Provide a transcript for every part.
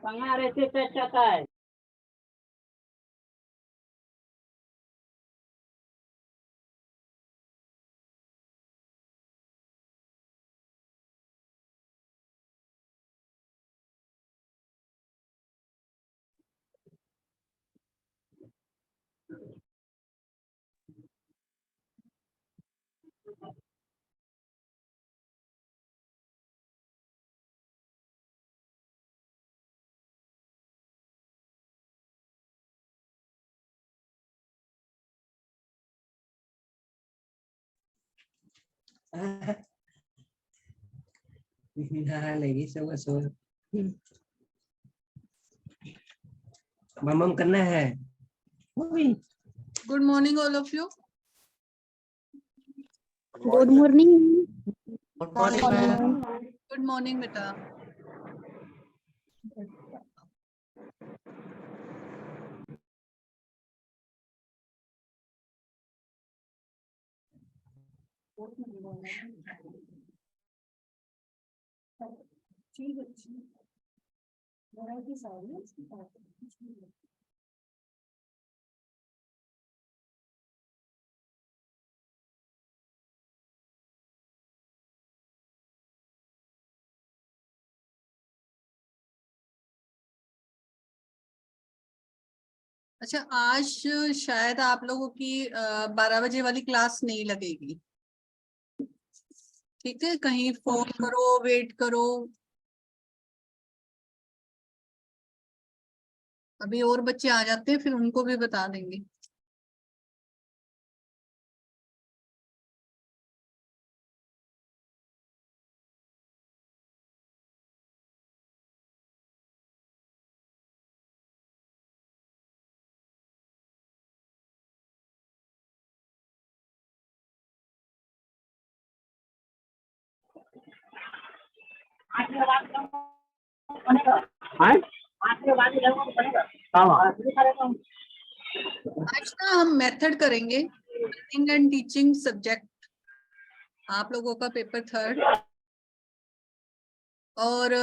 पंगारे से पेट आता है। lagi sama मम करना है। Good morning, all of you. Good morning. Good morning, ma'am. Good morning, beta. अच्छा, आज शायद आप लोगों की 12 बजे वाली क्लास नहीं लगेगी। ठीक है, कहीं फोन करो, वेट करो। अभी और बच्चे आ जाते हैं, फिर उनको भी बता देंगे। आज ना हम मेथड करेंगे, लर्निंग एंड टीचिंग सब्जेक्ट, आप लोगों का पेपर 3rd। और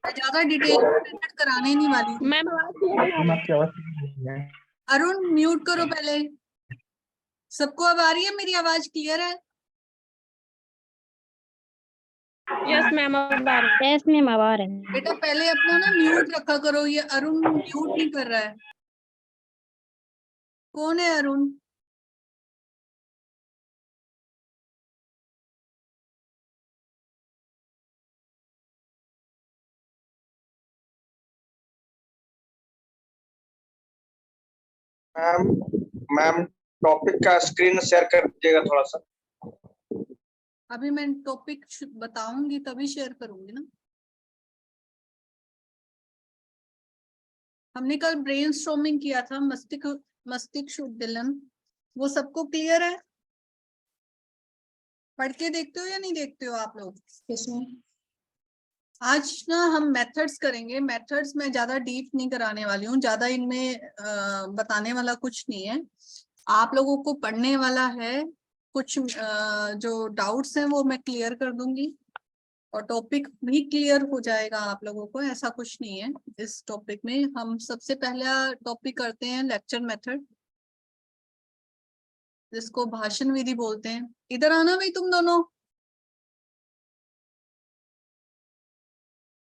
ज्यादा डिटेल मेथड कराने नहीं वाली हूँ। मैम अरुण म्यूट करो पहले। सबको अब आ रही है मेरी आवाज, क्लियर है? यस मैम यस मैम आभार है। बेटा पहले अपना ना म्यूट रखा करो, ये अरुण म्यूट नहीं कर रहा है। कौन है अरुण? मैम मैम टॉपिक का स्क्रीन शेयर कर दीजिएगा थोड़ा सा। अभी मैं टॉपिक बताऊंगी तभी शेयर करूंगी ना। हमने कल ब्रेनस्टॉर्मिंग किया था, मस्तिष्क उद्दीलन, वो सबको क्लियर है? पढ़ के देखते हो या नहीं देखते हो आप लोग इसमें? आज ना हम मेथड्स करेंगे। मेथड्स में ज्यादा डीप नहीं कराने वाली हूँ, ज्यादा इनमें बताने वाला कुछ नहीं है। आप लोगों को पढ़ने वाला है, कुछ जो डाउट्स हैं वो मैं क्लियर कर दूंगी और टॉपिक भी क्लियर हो जाएगा आप लोगों को। ऐसा कुछ नहीं है इस टॉपिक में। हम सबसे पहला टॉपिक करते हैं लेक्चर मेथड, जिसको भाषण विधि बोलते हैं। इधर आना भाई तुम दोनों।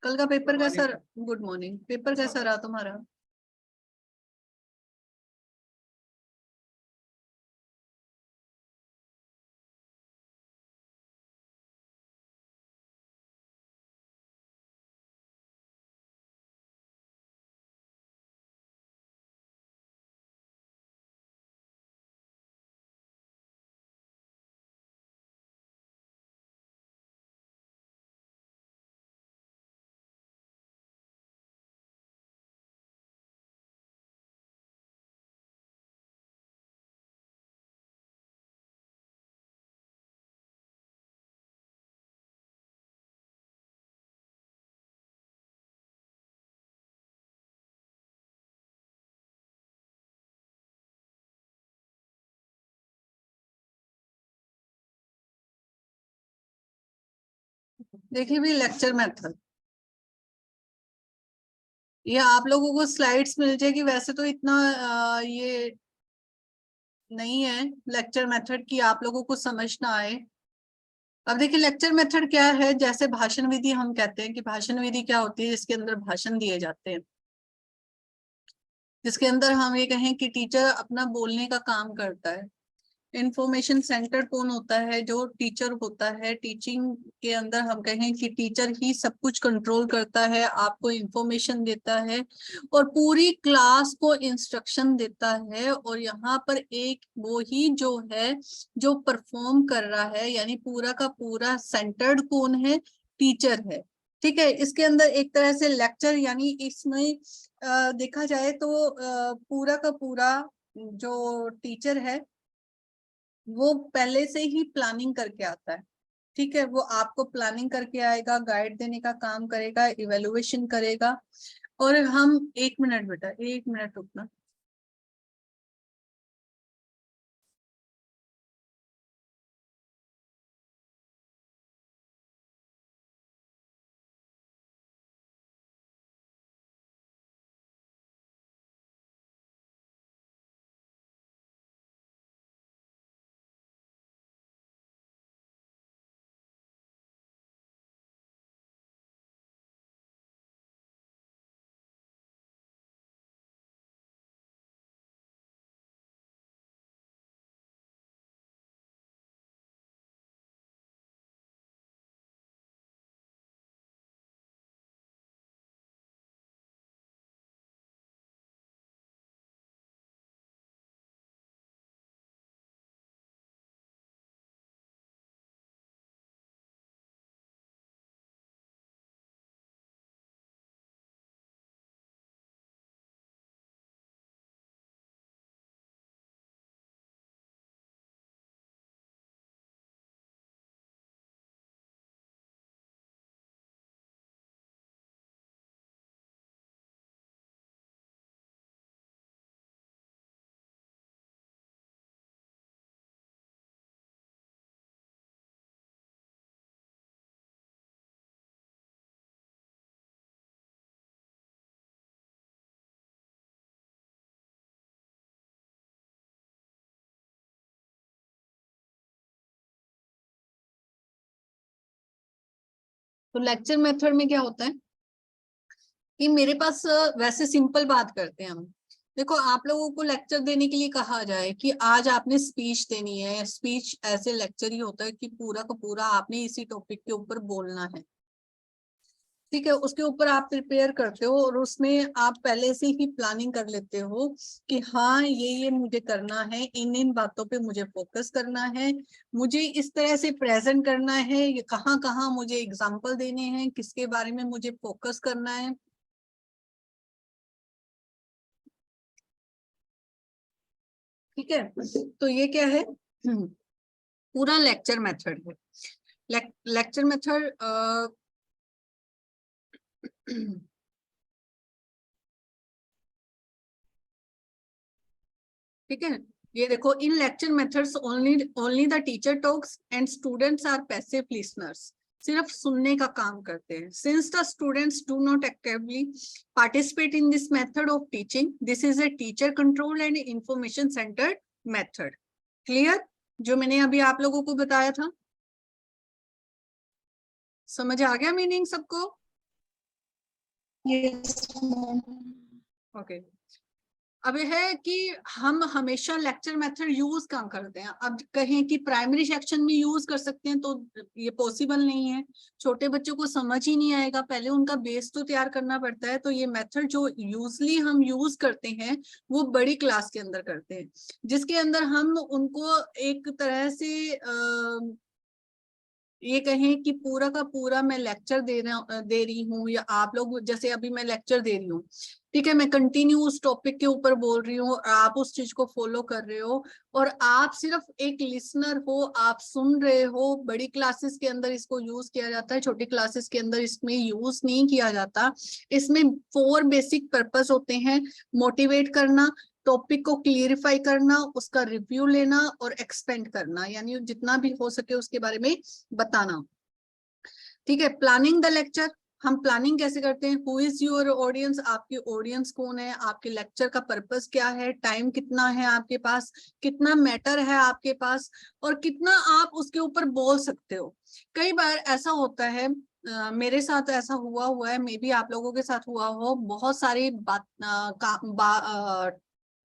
कल का पेपर कैसा? Good morning. पेपर कैसा रहा तुम्हारा? देखिए भी लेक्चर मेथड, ये आप लोगों को स्लाइड्स मिल जाएगी, वैसे तो इतना ये नहीं है लेक्चर मेथड की आप लोगों को समझ ना आए। अब देखिए लेक्चर मेथड क्या है, जैसे भाषण विधि हम कहते हैं कि भाषण विधि क्या होती है, जिसके अंदर भाषण दिए जाते हैं, जिसके अंदर हम ये कहें कि टीचर अपना बोलने का काम करता है। इंफॉर्मेशन सेंटर कौन होता है, जो टीचर होता है। टीचिंग के अंदर हम कहें कि टीचर ही सब कुछ कंट्रोल करता है, आपको इंफॉर्मेशन देता है और पूरी क्लास को इंस्ट्रक्शन देता है। और यहाँ पर एक वो ही जो है जो परफॉर्म कर रहा है, यानी पूरा का पूरा सेंटर्ड कौन है, टीचर है। ठीक है, इसके अंदर एक तरह से लेक्चर, यानी इसमें देखा जाए तो पूरा का पूरा जो टीचर है वो पहले से ही प्लानिंग करके आता है। ठीक है, वो आपको प्लानिंग करके आएगा, गाइड देने का काम करेगा, इवेलुएशन करेगा। और हम 1 मिनट बेटा, 1 मिनट रुकना। तो लेक्चर मेथड में क्या होता है कि मेरे पास वैसे सिंपल बात करते हैं हम। देखो, आप लोगों को लेक्चर देने के लिए कहा जाए कि आज आपने स्पीच देनी है, स्पीच ऐसे लेक्चर ही होता है कि पूरा का पूरा आपने इसी टॉपिक के ऊपर बोलना है। ठीक है, उसके ऊपर आप प्रिपेयर करते हो और उसमें आप पहले से ही प्लानिंग कर लेते हो कि हाँ ये मुझे करना है, इन बातों पे मुझे फोकस करना है, मुझे इस तरह से प्रेजेंट करना है, ये कहाँ कहाँ मुझे एग्जाम्पल देने हैं, किसके बारे में मुझे फोकस करना है। ठीक है, तो ये क्या है, पूरा लेक्चर मेथड है। लेक्चर मेथड ठीक है, ये देखो, in lecture methods only the teacher talks and students are passive listeners. सिर्फ सुनने का काम करते हैं। Since the students do not actively participate in this method of teaching, this is a teacher control and information centred method. Clear, जो मैंने अभी आप लोगों को बताया था, समझ आ गया मीनिंग सबको? ओके। अब है कि हम हमेशा लेक्चर मेथड यूज कहाँ करते हैं। अब कहें कि प्राइमरी सेक्शन में यूज कर सकते हैं तो ये पॉसिबल नहीं है, छोटे बच्चों को समझ ही नहीं आएगा, पहले उनका बेस तो तैयार करना पड़ता है। तो ये मेथड जो यूजली हम यूज करते हैं वो बड़ी क्लास के अंदर करते हैं, जिसके अंदर हम उनको एक तरह से ये कहें कि पूरा का पूरा मैं लेक्चर दे रही हूँ, या आप लोग जैसे अभी मैं लेक्चर दे रही हूँ, ठीक है, मैं कंटिन्यू उस टॉपिक के ऊपर बोल रही हूँ, आप उस चीज को फॉलो कर रहे हो और आप सिर्फ एक लिसनर हो, आप सुन रहे हो। बड़ी क्लासेस के अंदर इसको यूज किया जाता है, छोटी क्लासेस के अंदर इसमें यूज नहीं किया जाता। इसमें 4 बेसिक पर्पस होते हैं: मोटिवेट करना, टॉपिक को क्लियरिफाई करना, उसका रिव्यू लेना और एक्सपेंड करना, यानी जितना भी हो सके उसके बारे में बताना। ठीक है। प्लानिंग द लेक्चर, हम प्लानिंग कैसे करते हैं? हु इज योर ऑडियंस, आपकी ऑडियंस कौन है, आपके लेक्चर का पर्पस क्या है, टाइम कितना है आपके पास, कितना मैटर है आपके पास, और कितना आप उसके ऊपर बोल सकते हो। कई बार ऐसा होता है, मेरे साथ ऐसा हुआ है, मे बी आप लोगों के साथ हुआ हो, बहुत सारी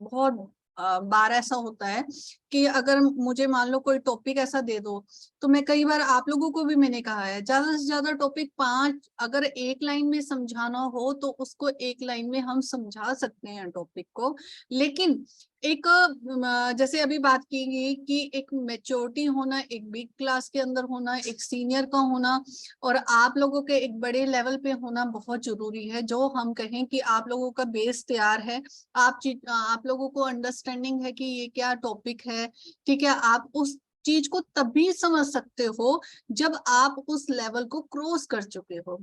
बहुत बार ऐसा होता है कि अगर मुझे मान लो कोई टॉपिक ऐसा दे दो, तो मैं कई बार आप लोगों को भी मैंने कहा है, ज्यादा से ज्यादा टॉपिक 5, अगर एक लाइन में समझाना हो तो उसको एक लाइन में हम समझा सकते हैं टॉपिक को। लेकिन एक जैसे अभी बात की गई कि एक मैच्योरिटी होना, एक बिग क्लास के अंदर होना, एक सीनियर का होना, और आप लोगों के एक बड़े लेवल पे होना बहुत जरूरी है। जो हम कहें कि आप लोगों का बेस तैयार है, आप लोगों को अंडरस्टैंडिंग है कि ये क्या टॉपिक है, ठीक है, आप उस चीज को तभी समझ सकते हो जब आप उस लेवल को क्रॉस कर चुके हो।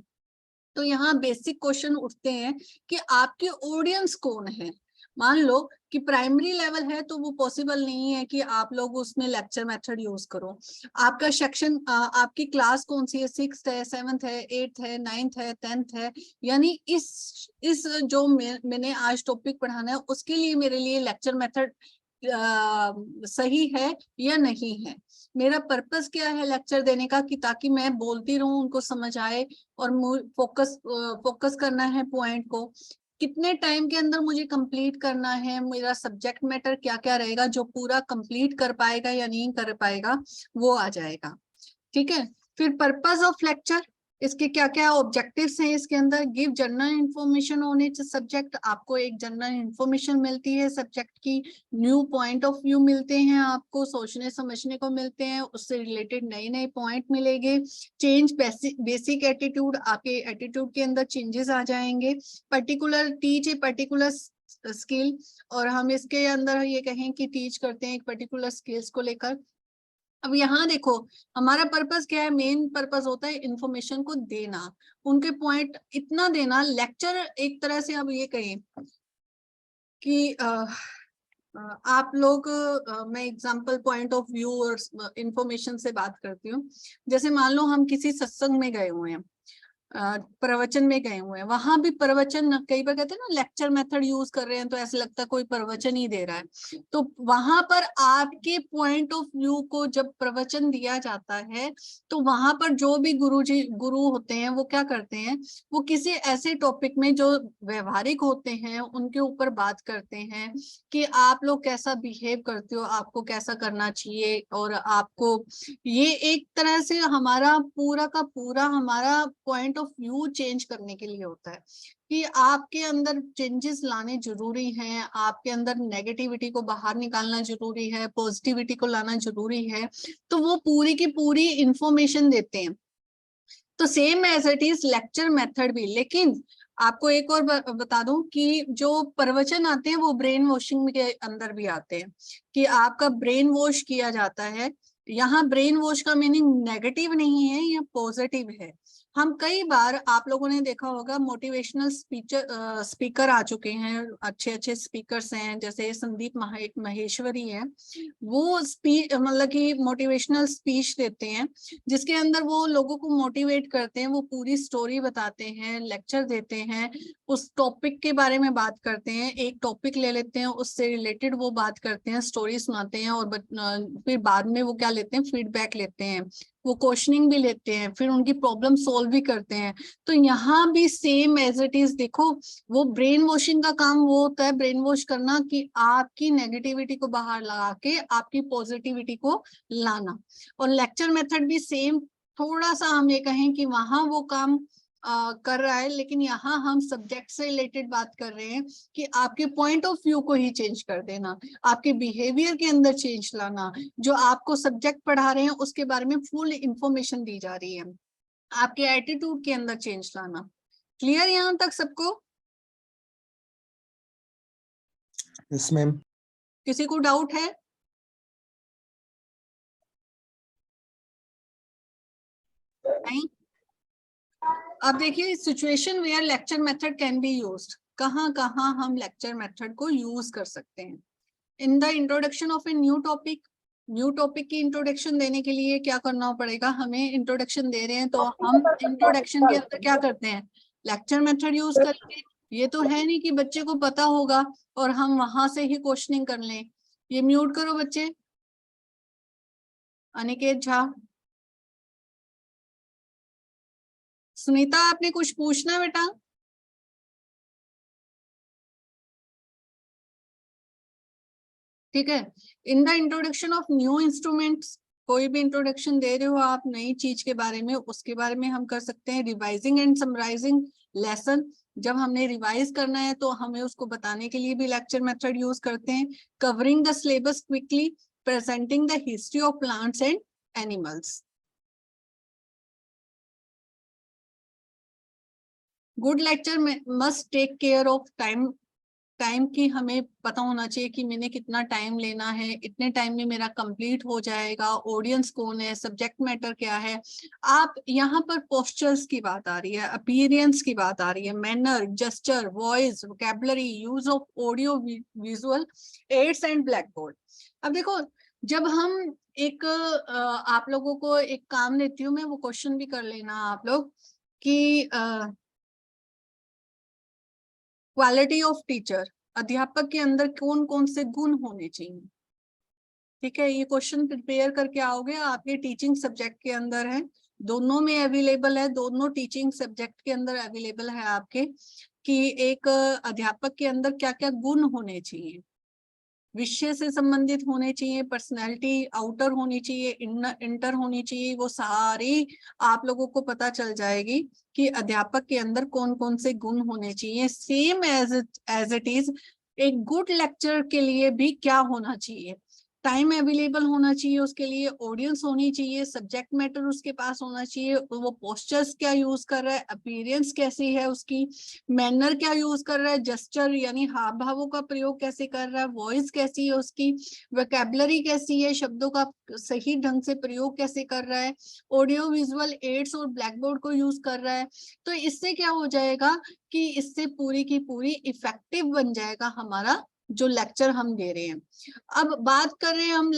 तो यहाँ बेसिक क्वेश्चन उठते हैं कि आपकी ऑडियंस कौन है। मान लो कि प्राइमरी लेवल है तो वो पॉसिबल नहीं है कि आप लोग उसमें लेक्चर मेथड यूज करो। आपका सेक्शन, आपकी क्लास कौन सी है, 6th है, 7th है, 8th है, 9th है, 10th है, यानी इस जो मैंने आज टॉपिक पढ़ाना है उसके लिए मेरे लिए लेक्चर मेथड सही है या नहीं है। मेरा पर्पस क्या है लेक्चर देने का, कि ताकि मैं बोलती रहूं, उनको समझ आए, और फोकस करना है पॉइंट को। कितने टाइम के अंदर मुझे कंप्लीट करना है, मेरा सब्जेक्ट मैटर क्या क्या रहेगा, जो पूरा कंप्लीट कर पाएगा या नहीं कर पाएगा वो आ जाएगा। ठीक है। फिर पर्पस ऑफ लेक्चर, इसके क्या क्या ऑब्जेक्टिव्स हैं इसके अंदर। Give general information on it subject, आपको एक जनरल इंफॉर्मेशन मिलती है सब्जेक्ट की, न्यू पॉइंट ऑफ व्यू मिलते हैं, आपको सोचने समझने को मिलते हैं, उससे रिलेटेड नए नए पॉइंट मिलेंगे। चेंज बेसिक एटीट्यूड, आपके एटीट्यूड के अंदर चेंजेस आ जाएंगे। Particular teach a particular skill, और हम इसके अंदर ये कहें कि टीच करते हैं एक पर्टिकुलर स्किल्स को लेकर। अब यहाँ देखो हमारा पर्पस क्या है, मेन पर्पस होता है इंफॉर्मेशन को देना, उनके पॉइंट इतना देना। लेक्चर एक तरह से अब ये कहें कि आप लोग, मैं एग्जांपल पॉइंट ऑफ व्यू और इंफॉर्मेशन से बात करती हूँ। जैसे मान लो हम किसी सत्संग में गए हुए हैं, प्रवचन में गए हुए हैं, वहां भी प्रवचन, कई बार कहते हैं ना लेक्चर मेथड यूज कर रहे हैं तो ऐसा लगता है कोई प्रवचन ही दे रहा है। तो वहां पर आपके पॉइंट ऑफ व्यू को जब प्रवचन दिया जाता है तो वहां पर जो भी गुरु होते हैं वो क्या करते हैं, वो किसी ऐसे टॉपिक में जो व्यवहारिक होते हैं उनके ऊपर बात करते हैं कि आप लोग कैसा बिहेव करते हो, आपको कैसा करना चाहिए, और आपको ये एक तरह से हमारा पूरा का पूरा हमारा पॉइंट ऑफ व्यू चेंज करने के लिए होता है कि आपके अंदर चेंजेस लाने जरूरी हैं, आपके अंदर नेगेटिविटी को बाहर निकालना जरूरी है, पॉजिटिविटी को लाना जरूरी है। तो वो पूरी की पूरी इंफॉर्मेशन देते हैं। तो same as it is lecture method भी। लेकिन आपको एक और बता दूं कि जो प्रवचन आते हैं वो ब्रेन वॉशिंग के अंदर भी आते हैं, कि आपका ब्रेन वॉश किया जाता है। यहाँ ब्रेन वॉश का मीनिंग नेगेटिव नहीं है, या पॉजिटिव है। हम कई बार, आप लोगों ने देखा होगा, मोटिवेशनल स्पीकर आ चुके हैं, अच्छे अच्छे स्पीकर्स हैं, जैसे संदीप महेश्वरी है, वो स्पीच मतलब कि मोटिवेशनल स्पीच देते हैं जिसके अंदर वो लोगों को मोटिवेट करते हैं, वो पूरी स्टोरी बताते हैं, लेक्चर देते हैं, उस टॉपिक के बारे में बात करते हैं, एक टॉपिक ले लेते हैं उससे रिलेटेड वो बात करते हैं, स्टोरी सुनाते हैं, और फिर बाद में वो क्या लेते हैं, फीडबैक लेते हैं, वो क्वेश्चनिंग भी लेते हैं, फिर उनकी प्रॉब्लम सोल्व भी करते हैं। तो यहाँ भी सेम एज इट इज देखो, वो ब्रेन वॉशिंग का काम वो होता है, ब्रेन वॉश करना, कि आपकी नेगेटिविटी को बाहर लगा के आपकी पॉजिटिविटी को लाना। और लेक्चर मेथड भी सेम, थोड़ा सा हम ये कहें कि वहां वो काम कर रहा है, लेकिन यहाँ हम सब्जेक्ट से रिलेटेड बात कर रहे हैं कि आपके पॉइंट ऑफ व्यू को ही चेंज कर देना, आपके बिहेवियर के अंदर चेंज लाना, जो आपको सब्जेक्ट पढ़ा रहे हैं उसके बारे में फुल इंफॉर्मेशन दी जा रही है, आपके एटीट्यूड के अंदर चेंज लाना। क्लियर यहाँ तक सबको? Yes ma'am. किसी को डाउट है? नहीं? अब देखिए, situation where lecture method can be used, कहाँ कहाँ हम लेक्चर मेथड को यूज कर सकते हैं। In the introduction of a new topic, new topic की इंट्रोडक्शन देने के लिए क्या करना पड़ेगा, हमें इंट्रोडक्शन दे रहे हैं तो हम इंट्रोडक्शन के अंदर क्या करते हैं, लेक्चर मेथड यूज करेंगे। ये तो है नहीं कि बच्चे को पता होगा और हम वहां से ही क्वेश्चनिंग कर लें। ये म्यूट करो बच्चे। अनिकेत झा, सुनीता आपने कुछ पूछना बेटा? ठीक है। In the introduction of new instruments, कोई भी इंट्रोडक्शन दे रहे हो आप नई चीज के बारे में, उसके बारे में हम कर सकते हैं रिवाइजिंग एंड समराइजिंग लेसन। जब हमने रिवाइज करना है तो हमें उसको बताने के लिए भी लेक्चर मेथड यूज करते हैं। Covering the syllabus quickly, presenting the history of plants and animals. Good lecture must take care of time. Time की हमें पता होना चाहिए कि मैंने कितना टाइम लेना है, इतने टाइम में मेरा कंप्लीट हो जाएगा। ऑडियंस कौन है, सब्जेक्ट मैटर क्या है। आप यहाँ पर पोस्चर्स की बात आ रही है, अपीयरेंस की बात आ रही है, manner, gesture, voice, vocabulary, use of audio visual aids and black board. अब देखो, जब हम एक आप लोगों को एक काम देती हूँ मैं, वो क्वेश्चन भी कर लेना आप लोग कि क्वालिटी ऑफ टीचर, अध्यापक के अंदर कौन कौन से गुण होने चाहिए। ठीक है, ये क्वेश्चन प्रिपेयर करके आओगे, आपके टीचिंग सब्जेक्ट के अंदर है, दोनों में अवेलेबल है, दोनों टीचिंग सब्जेक्ट के अंदर अवेलेबल है आपके, कि एक अध्यापक के अंदर क्या क्या गुण होने चाहिए। विषय से संबंधित होने चाहिए, पर्सनैलिटी आउटर होनी चाहिए, इंटर होनी चाहिए, वो सारी आप लोगों को पता चल जाएगी कि अध्यापक के अंदर कौन कौन से गुण होने चाहिए। सेम एज इट इज एक गुड लेक्चर के लिए भी क्या होना चाहिए, टाइम अवेलेबल होना चाहिए उसके लिए, ऑडियंस होनी चाहिए, सब्जेक्ट मैटर उसके पास होना चाहिए, वो पोस्चर्स क्या यूज कर रहा है, अपीयरेंस कैसी है उसकी, मैनर क्या यूज कर रहा है, जेस्चर यानी हाव भावों का प्रयोग कैसे कर रहा है, वॉइस कैसी है उसकी, वोकैबुलरी कैसी है, शब्दों का सही ढंग से प्रयोग कैसे कर रहा है, ऑडियो विजुअल एड्स और ब्लैक बोर्ड को यूज कर रहा है। तो इससे क्या हो जाएगा कि इससे पूरी की पूरी इफेक्टिव बन जाएगा हमारा जो लेक्चर हम दे रहे हैं। अब बात कर रहे हैं हम,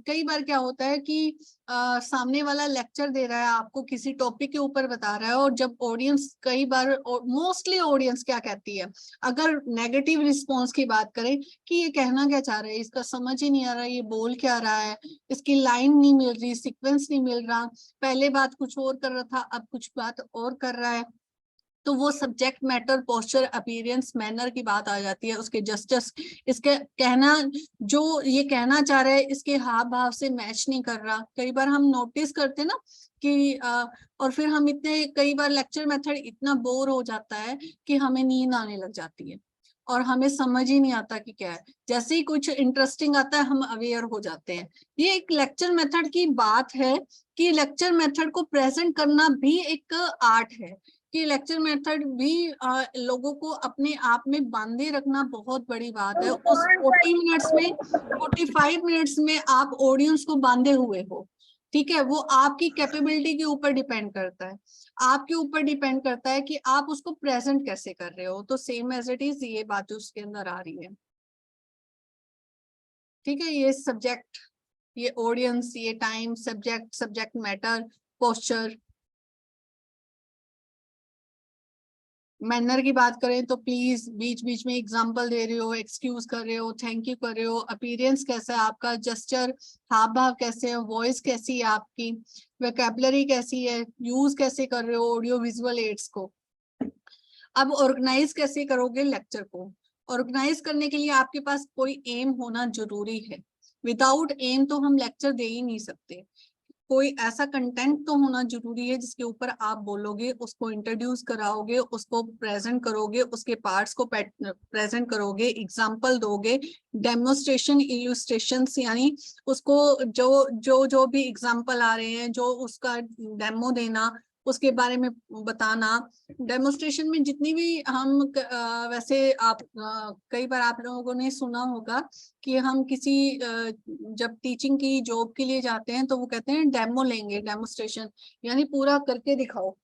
कई बार क्या होता है कि सामने वाला लेक्चर दे रहा है आपको, किसी टॉपिक के ऊपर बता रहा है, और जब ऑडियंस, कई बार मोस्टली ऑडियंस क्या कहती है, अगर नेगेटिव रिस्पॉन्स की बात करें कि ये कहना क्या चाह रहा है, इसका समझ ही नहीं आ रहा, ये बोल क्या रहा है, इसकी लाइन नहीं मिल रही, सीक्वेंस नहीं मिल रहा, पहले बात कुछ और कर रहा था अब कुछ बात और कर रहा है, तो वो subject matter, posture, appearance, manner की बात आ जाती है, उसके जस्टिस, इसके कहना, जो ये कहना चाह रहे हैं इसके हाव भाव से मैच नहीं कर रहा। कई बार हम नोटिस करते ना कि और फिर हम इतने, कई बार लेक्चर मेथड इतना बोर हो जाता है कि हमें नींद आने लग जाती है और हमें समझ ही नहीं आता कि क्या है। जैसे ही कुछ इंटरेस्टिंग आता है हम अवेयर हो जाते हैं। ये एक लेक्चर मेथड की बात है कि लेक्चर मेथड को प्रेजेंट करना भी एक आर्ट है, कि लेक्चर मेथड भी लोगों को अपने आप में बांधे रखना बहुत बड़ी बात है। उस 40 मिनट्स में, 45 मिनट्स में आप ऑडियंस को बांधे हुए हो, ठीक है, वो आपकी कैपेबिलिटी के ऊपर डिपेंड करता है, आपके ऊपर डिपेंड करता है कि आप उसको प्रेजेंट कैसे कर रहे हो। तो सेम एज इट इज ये बात उसके अंदर आ रही है। ठीक है, ये सब्जेक्ट, ये ऑडियंस, ये time, subject, subject matter, posture, manner की बात करें तो प्लीज बीच बीच में एग्जांपल दे रहे हो, एक्सक्यूज कर रहे हो, थैंक यू कर रहे हो, अपीयरेंस कैसा है आपका, जेस्चर, हाव भाव कैसे है, वॉइस कैसी है आपकी, वोकैबुलरी कैसी है, यूज कैसे कर रहे हो ऑडियो विजुअल एड्स को। अब ऑर्गेनाइज कैसे करोगे लेक्चर को, ऑर्गेनाइज करने के लिए आपके पास कोई एम होना जरूरी है। विदाउट एम तो हम लेक्चर दे ही नहीं सकते। कोई ऐसा कंटेंट तो होना जरूरी है जिसके ऊपर आप बोलोगे, उसको इंट्रोड्यूस कराओगे, उसको प्रेजेंट करोगे, उसके पार्ट्स को प्रेजेंट करोगे, एग्जांपल दोगे, डेमोस्ट्रेशन, इलस्ट्रेशंस, यानी उसको जो भी एग्जांपल आ रहे हैं, जो उसका डेमो देना, उसके बारे में बताना। डेमोस्ट्रेशन में जितनी भी हम वैसे आप कई बार आप लोगों ने सुना होगा कि हम किसी जब टीचिंग की जॉब के लिए जाते हैं तो वो कहते हैं डेमो लेंगे, डेमोस्ट्रेशन यानी पूरा करके दिखाओ।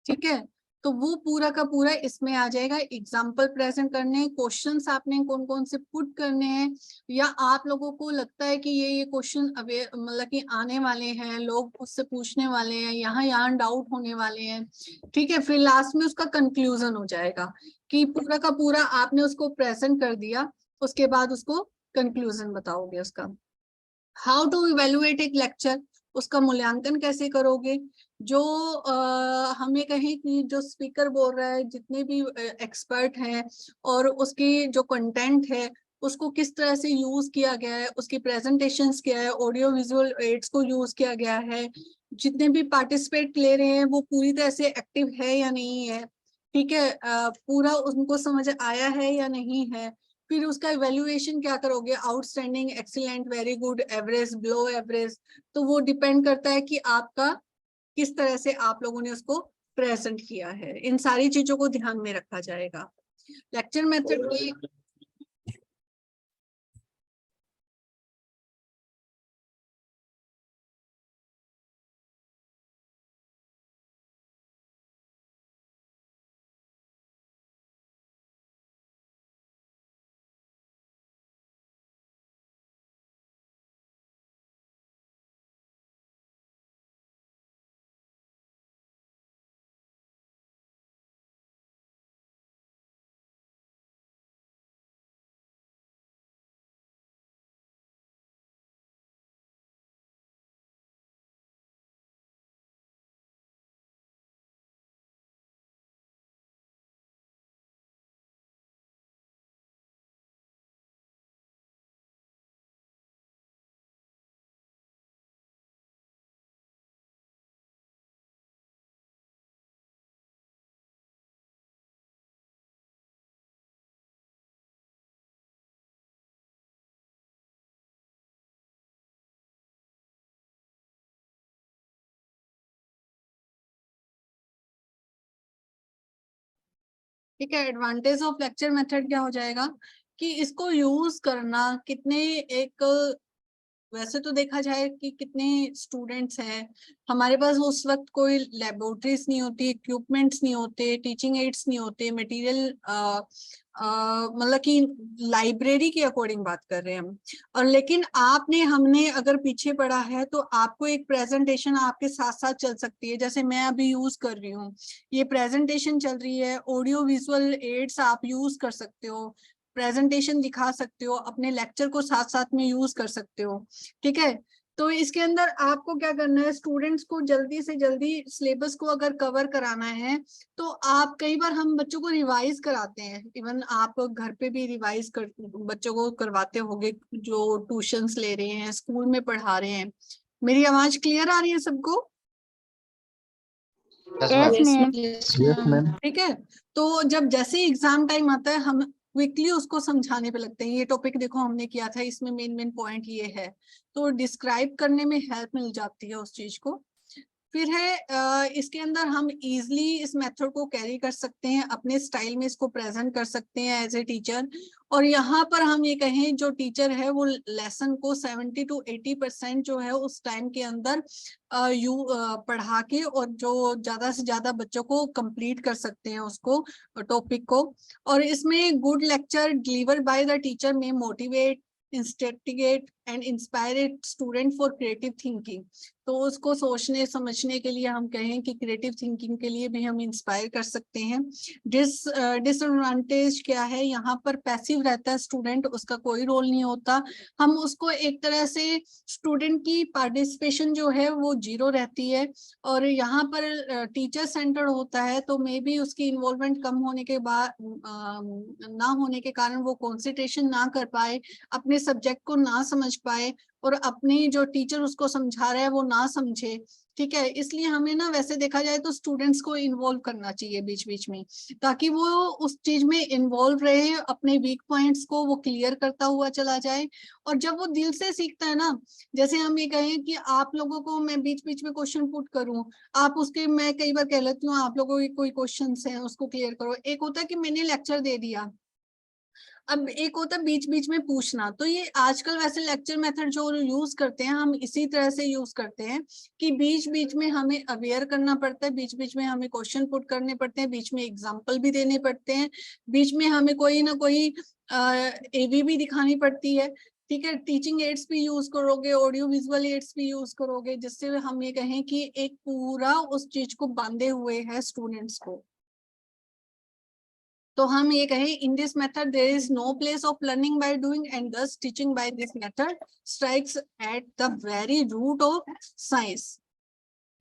ठीक है, तो वो पूरा का पूरा इसमें आ जाएगा। एग्जाम्पल प्रेजेंट करने, क्वेश्चंस आपने कौन कौन से पुट करने हैं, या आप लोगों को लगता है कि ये क्वेश्चन मतलब कि आने वाले हैं, लोग उससे पूछने वाले हैं, यहाँ डाउट होने वाले हैं, ठीक है। फिर लास्ट में उसका कंक्लूजन हो जाएगा कि पूरा का पूरा आपने उसको प्रेजेंट कर दिया, उसके बाद उसको कंक्लूजन बताओगे उसका। हाउ टू इवेलुएट एक लेक्चर, उसका मूल्यांकन कैसे करोगे। जो हमें कहें कि जो स्पीकर बोल रहा है, जितने भी एक्सपर्ट हैं, और उसकी जो कंटेंट है उसको किस तरह से यूज किया गया है, उसकी प्रेजेंटेशंस क्या है, ऑडियो विजुअल एड्स को यूज किया गया है, जितने भी पार्टिसिपेट ले रहे हैं वो पूरी तरह से एक्टिव है या नहीं है, ठीक है, पूरा उनको समझ आया है या नहीं है। फिर उसका इवेल्युएशन क्या करोगे, outstanding, excellent, very good, average, below average. तो वो डिपेंड करता है कि आपका किस तरह से आप लोगों ने उसको प्रेजेंट किया है। इन सारी चीजों को ध्यान में रखा जाएगा। लेक्चर मेथड की ठीक है। एडवांटेज ऑफ लेक्चर मेथड क्या हो जाएगा कि इसको यूज करना कितने एक, वैसे तो देखा जाए कि कितने स्टूडेंट्स हैं हमारे पास, उस वक्त कोई लेबोरेटरीज नहीं होती, इक्विपमेंट्स नहीं होते, टीचिंग एड्स नहीं होते, मटेरियल मतलब कि लाइब्रेरी के अकॉर्डिंग बात कर रहे हैं हम। और लेकिन आपने हमने अगर पीछे पढ़ा है तो आपको एक प्रेजेंटेशन आपके साथ साथ चल सकती है, जैसे मैं अभी यूज कर रही हूँ, ये प्रेजेंटेशन चल रही है, ऑडियो विजुअल एड्स आप यूज कर सकते हो, प्रेजेंटेशन दिखा सकते हो, अपने लेक्चर को साथ साथ में यूज कर सकते हो, ठीक है। तो इसके अंदर आपको क्या करना है, स्टूडेंट्स को जल्दी से जल्दी सिलेबस को अगर कवर कराना है तो आप, कई बार हम बच्चों को रिवाइज कराते हैं, इवन आप घर पे भी रिवाइज कर बच्चों को करवाते होंगे जो ट्यूशंस ले रहे हैं, स्कूल में पढ़ा रहे हैं। मेरी आवाज क्लियर आ रही है सबको? Yes, ma'am. ठीक है। तो जब जैसे एग्जाम टाइम आता है हम क्विकली उसको समझाने पे लगते हैं, ये टॉपिक देखो हमने किया था, इसमें मेन मेन पॉइंट ये है, तो डिस्क्राइब करने में हेल्प मिल जाती है उस चीज को। फिर है इसके अंदर हम इजीली इस मेथड को कैरी कर सकते हैं, अपने स्टाइल में इसको प्रेजेंट कर सकते हैं एज ए टीचर। और यहाँ पर हम ये कहें जो टीचर है वो लेसन को 70 to 80% जो है उस टाइम के अंदर पढ़ा के, और जो ज्यादा से ज्यादा बच्चों को कंप्लीट कर सकते हैं उसको टॉपिक को। और इसमें good lecture deliver by the teacher में motivate, instigate and inspire student for creative thinking. तो उसको सोचने समझने के लिए हम कहें कि क्रिएटिव थिंकिंग के लिए भी हम इंस्पायर कर सकते हैं। डिसएडवांटेज क्या है, यहाँ पर पैसिव रहता है स्टूडेंट, उसका कोई रोल नहीं होता, हम उसको एक तरह से स्टूडेंट की पार्टिसिपेशन जो है वो जीरो रहती है। और यहाँ पर टीचर सेंटर्ड होता है तो मे बी उसकी इन्वॉल्वमेंट कम होने के बाद ना होने के कारण वो कॉन्सेंट्रेशन ना कर पाए, अपने सब्जेक्ट को ना समझ पाए, और अपनी जो टीचर उसको समझा रहा है वो ना समझे, ठीक है। इसलिए हमें ना, वैसे देखा जाए तो स्टूडेंट्स को इन्वॉल्व करना चाहिए बीच बीच में, ताकि वो उस चीज में इन्वॉल्व रहे, अपने वीक पॉइंट्स को वो क्लियर करता हुआ चला जाए। और जब वो दिल से सीखता है ना, जैसे हम ये कहें कि आप लोगों को मैं बीच बीच में क्वेश्चन पुट करूं, आप उसके, मैं कई बार कह लेती हूँ आप लोगों के कोई क्वेश्चन है उसको क्लियर करो। एक होता है कि मैंने लेक्चर दे दिया, अब एक होता है बीच बीच में पूछना, तो ये आजकल वैसे लेक्चर मेथड जो यूज करते हैं हम इसी तरह से यूज करते हैं कि बीच बीच में हमें अवेयर करना पड़ता है, बीच बीच में हमें क्वेश्चन पुट करने पड़ते हैं, बीच में एग्जाम्पल भी देने पड़ते हैं, बीच में हमें कोई ना कोई एवी भी दिखानी पड़ती है। ठीक है, टीचिंग एड्स भी यूज करोगे, ऑडियो विजुअल एड्स भी यूज करोगे, जिससे हम ये कहें कि एक पूरा उस चीज को बांधे हुए है स्टूडेंट्स को। तो हम ये कहें in this method there is no place of learning by doing and thus teaching by this method strikes at the very root of science.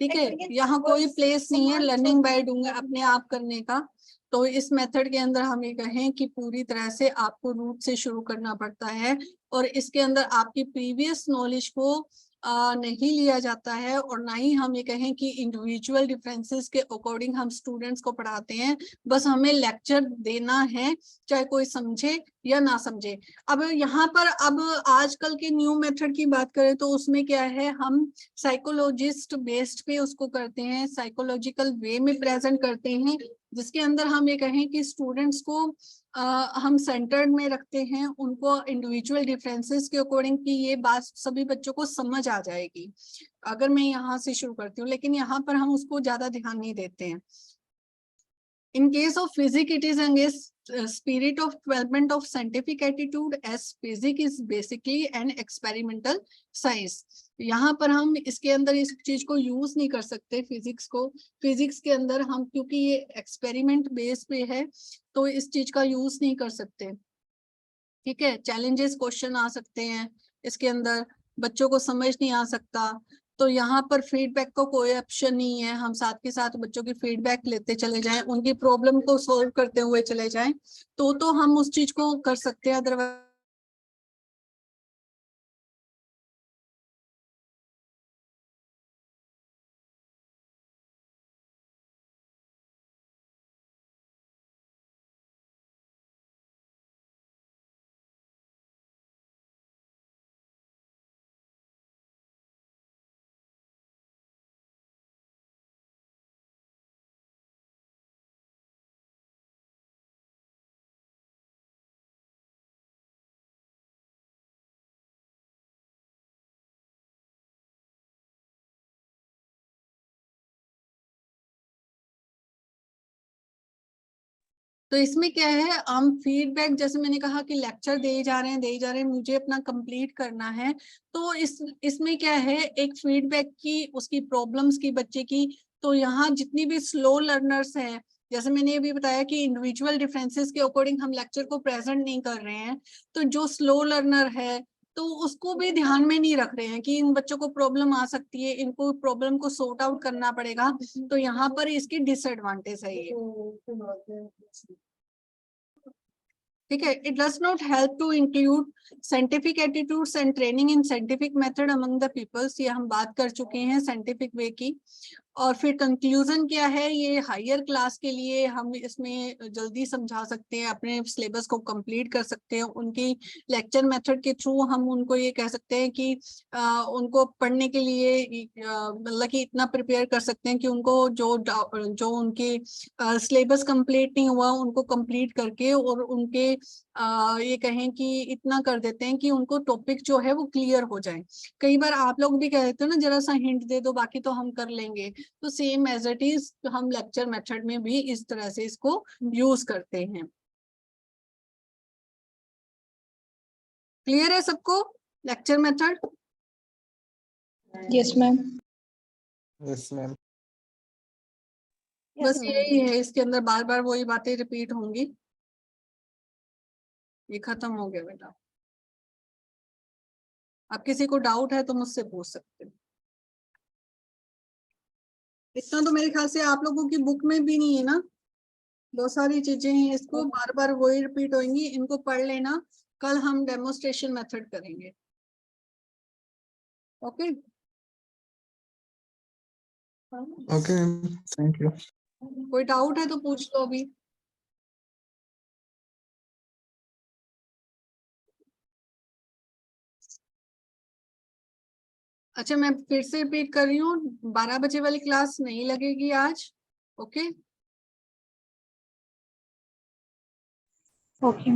ठीक है, यहाँ कोई प्लेस नहीं है लर्निंग बाय डूइंग अपने आप करने का। तो इस मेथड के अंदर हम ये कहें कि पूरी तरह से आपको रूट से शुरू करना पड़ता है और इसके अंदर आपकी प्रीवियस नॉलेज को नहीं लिया जाता है और ना ही हम ये कहें कि इंडिविजुअल डिफरेंसेस के अकॉर्डिंग हम स्टूडेंट्स को पढ़ाते हैं। बस हमें लेक्चर देना है, चाहे कोई समझे या ना समझे। अब यहाँ पर अब आजकल के न्यू मेथड की बात करें तो उसमें क्या है, हम साइकोलॉजिस्ट बेस्ड पे उसको करते हैं, साइकोलॉजिकल वे में प्रेजेंट करते हैं, जिसके अंदर हम ये कहें कि स्टूडेंट्स को हम सेंटर्ड में रखते हैं, उनको इंडिविजुअल डिफरेंसेस के अकॉर्डिंग की ये बात सभी बच्चों को समझ आ जाएगी अगर मैं यहाँ से शुरू करती हूँ, लेकिन यहाँ पर हम उसको ज्यादा ध्यान नहीं देते हैं। In case of physics, it is a spirit of development of scientific attitude as physics is basically an experimental science. यहाँ पर हम इसके अंदर इस चीज को यूज नहीं कर सकते फिजिक्स को। फिजिक्स के अंदर हम क्योंकि ये एक्सपेरिमेंट बेस पे है तो इस चीज का यूज नहीं कर सकते। ठीक है, चैलेंजेस क्वेश्चन आ सकते हैं इसके अंदर, बच्चों को समझ नहीं आ सकता, तो यहाँ पर फीडबैक का कोई ऑप्शन नहीं है। हम साथ के साथ बच्चों की फीडबैक लेते चले जाएं, उनकी प्रॉब्लम को सॉल्व करते हुए चले जाएं, तो हम उस चीज को कर सकते हैं, अदरवाइज तो इसमें क्या है, हम फीडबैक जैसे मैंने कहा कि लेक्चर दे जा रहे हैं, मुझे अपना कंप्लीट करना है, तो इसमें क्या है, एक फीडबैक की उसकी प्रॉब्लम्स की बच्चे की, तो यहाँ जितनी भी स्लो लर्नर्स हैं, जैसे मैंने अभी बताया कि इंडिविजुअल डिफरेंसेस के अकॉर्डिंग हम लेक्चर को प्रेजेंट नहीं कर रहे हैं, तो जो स्लो लर्नर है तो उसको भी ध्यान में नहीं रख रहे हैं कि इन बच्चों को प्रॉब्लम आ सकती है, इनको प्रॉब्लम को सॉर्ट आउट करना पड़ेगा, तो यहाँ पर इसकी डिसएडवांटेज है ये। ठीक है, it does not help to include scientific attitudes and training in scientific method among the peoples, ये हम बात कर चुके हैं साइंटिफिक वे की। और फिर कंक्लूजन क्या है, ये हायर क्लास के लिए हम इसमें जल्दी समझा सकते हैं, अपने सिलेबस को कंप्लीट कर सकते हैं, उनकी लेक्चर मेथड के थ्रू हम उनको ये कह सकते हैं कि उनको पढ़ने के लिए मतलब कि इतना प्रिपेयर कर सकते हैं कि उनको जो उनके सिलेबस कंप्लीट नहीं हुआ उनको कंप्लीट करके और उनके ये कहें कि इतना कर देते हैं कि उनको टॉपिक जो है वो क्लियर हो जाए। कई बार आप लोग भी कह देते हो ना, जरा सा हिंट दे दो बाकी तो हम कर लेंगे, तो सेम एज इट इज हम लेक्चर मेथड में भी इस तरह से इसको यूज करते हैं। क्लियर है सबको lecture method? Yes, ma'am. Yes, ma'am. बस यही है, इसके अंदर बार बार वही बातें रिपीट होंगी। ये खत्म हो गया बेटा। अब किसी को डाउट है तो मुझसे पूछ सकते हैं। इतना तो मेरे ख्याल से आप लोगों की बुक में भी नहीं है ना, बहुत सारी चीजें हैं, इसको बार बार वही रिपीट होंगी, इनको पढ़ लेना। कल हम डेमोन्स्ट्रेशन मेथड करेंगे। Okay Okay, thank you. कोई डाउट है तो पूछ लो अभी। अच्छा, मैं फिर से रिपीट कर रही हूँ, 12 बजे वाली क्लास नहीं लगेगी आज। Okay Okay,